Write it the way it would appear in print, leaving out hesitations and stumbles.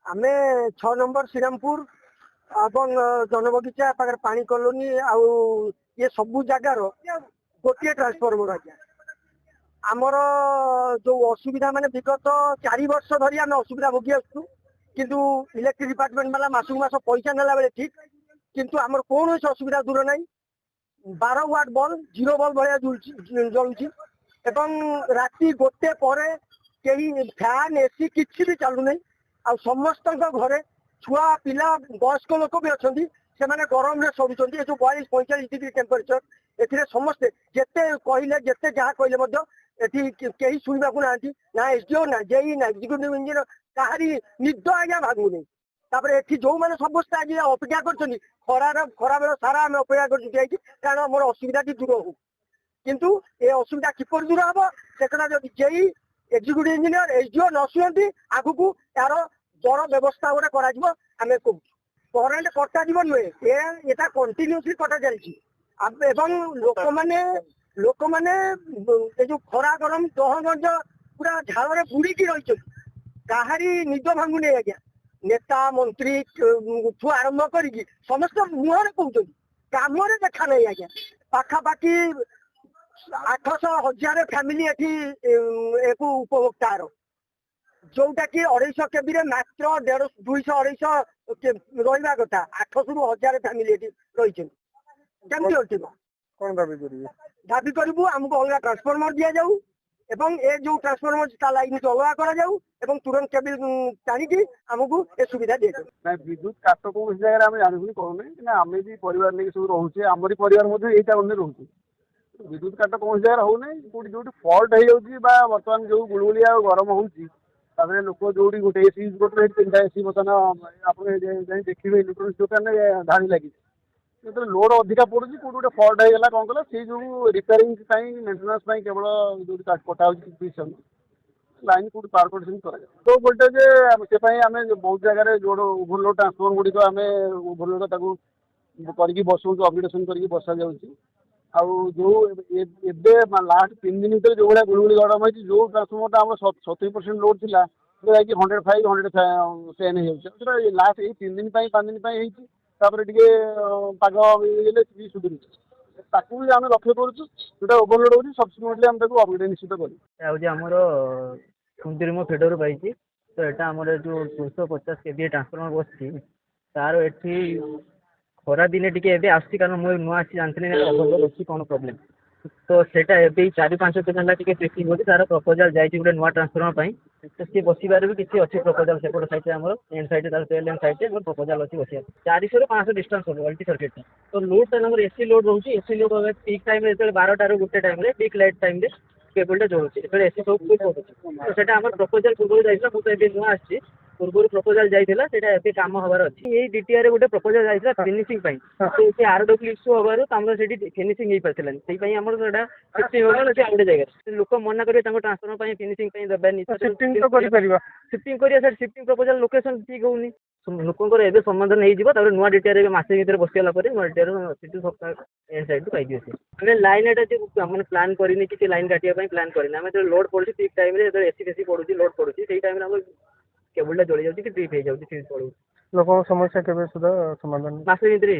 आमे 6 नंबर श्रीरामपुर एवं जनबगीचा पाखे पानी कॉलोनी आउ ये सबू जगार गोटे ट्रांसफॉर्मर आज्ञा आमर जो असुविधा माने विगत 4 वर्ष धरी आम असुविधा भोगी आसु किंतु इलेक्ट्रिक डिपार्टमेंट वाला मासक मास पैसा नेला बेले ठीक किंतु आमर कौन असुविधा दूर ना 12 वाट बल्ब 0 बल्ब भाया जलुची एवं राति गोटे पर कहीं फैन एसी किसी भी चलू ना आ समस्त घरे छुआ पिला वयस्क लोक भी अच्छा से गरम में सरुँच जो 42-45 डिग्री टेम्परेचर ए समस्ते जिते कहले जिते जहाँ कहले कहीं शुणा ना ना एसडीओ ना जेई ना एक्जिक्यूटिव इंजीनियर कहारी निद आज्ञा भागुनी तापर जो मैंने समस्त आज अपेक्षा कर खरा बेल सारा आम अपेक्षा कर कारण मोर असुविधा दूर हो किंतु ये असुविधा किपर दूर हम से जब जेई एक्जिक्यूटिव इंजीनियर एसडीओ न शुणती आगू यार बड़ व्यवस्था गोटे करें करेन्ट कटा जीव नुहे यहाँ कंटिन्यूसली कटा चलती लोक मैंने जो खरा गरम दह गंज पूरा झाड़ बुड़ी रही कहारी निद भांगुनी आज्ञा नेता मंत्री ठू आरंभ कर समस्त मुहर कहते कम देखा नहीं आज्ञा पाखापाखि 800,000 फैमिली एक उपभोक्तार जोटा कि 250 केबी मात्र 150-200 रहा कथा 800-1000 फैमिली रही केमती अटक कौन दाबी करूँ आमको अलग ट्रांसफॉर्मर दि जाऊ एवं ए जो ट्रांसफॉर्मर लाइन अलग कर तुरंत केबल टाणी आमको ए सुविधा दि जाऊ विद्युत काट कौन जगह आम जानूँ कहूना आम भी परिवार नहीं सब रोचे आमरी परिवार यही टाउन में रोचे विद्युत काट कौन जगह होना जो फल्ट हो बर्तमान जो गुलगुलिया गरम हो लोक जो गोटे एसी यूज करते 3टा एसी बर्तमान आप देखिए इलेक्ट्रोनिक्स दुकान में धाड़ी लगी जो लोड अधिका पड़ू कौट गोटे फल्ट होगा कौन कला से जो रिपेयरिंग मेन्टेनान्स केवल जो कटा हो लाइन कौट पावर कट कर तो वोल्टेज से आम बहुत जगह जो ओभरलोड ट्रांसफॉर्मर गुड़िक आम ओभरलोड करके बसौं अपग्रेडेसन करके बसा जाऊँगी जो लास्ट 3 दिन भर जो भाई गुलगुली गरम होती जो ट्रांसफॉर्मर आम 70% लोड थी 105-110 हो लास्ट ये 3 दिन 5 दिन टे पाग सुधुरी ताकू भी आम लक्ष्य करुँ ओभरलोड हो सब्सिक्वेंटली आम अपग्रेड निश्चित कर कुंतीरिम फेडर पाई तो यहाँ आम जो 250 केवी ट्रांसफॉर्मर बस तार एटी खरा दिने टे आसी कारण मुझे नुआ आसी जानते ओभरलोड अच्छी कौन प्रोब्लेम तो सेटा 4-5 दिन है चेकिंग होती तार प्रपोजाल जाइए गोटे नुआ ट्रांसफॉर्मर तो सी बसबार भी किसी अच्छी प्रपोजाल सेपट साइड आम end side tail end side proposal अच्छी बस 400-500 डिस्टेंस हो अल्टी सर्किट तो लोड टाइम एसी लोड रोचे एसी लोड पीक टाइम 12 गोटे टाइम पीक लाइट टाइम केबलटा जलुचे एसी सब फुल पड़ुचे तो आम प्रपोजाल पूर्व जाइए मुझे नुआ आसी पूर्व प्रपोजाल जाइए कम हबार अच्छी यही डीटीआर गोटे प्रपोजाल जाइए फिनिशिंग तो आरडब्ल्यू इश्यू हबार आम से फिनिशिंग हो पार्लानी से आम शिफ्टिंग होगा गोटे जगह लोक मना करेंगे ट्रांसफॉर्मर फिनिशिंग देवानी शिफ्टिंग करा शिफ्टिंग प्रपोजाल लोकेशन ठीक होनी लोकर ए समाधान हो नुआ डीटीआर मसे भर बसगला नुआ डीटीआर सप्ताह एंड साइड पाई आम लाइन एटा मैंने प्लां करनी कि लाइन काटापी प्लां करनी आम जो लोड पड़ू पीक टाइम एसी फेसी पड़ू लोड पड़ू से टाइम केबलटा जली जाऊँगी कि ट्रिप हो जाऊँगी फ्यूज पड़ू लोक समस्या केवे सुधा समाधान मसे भर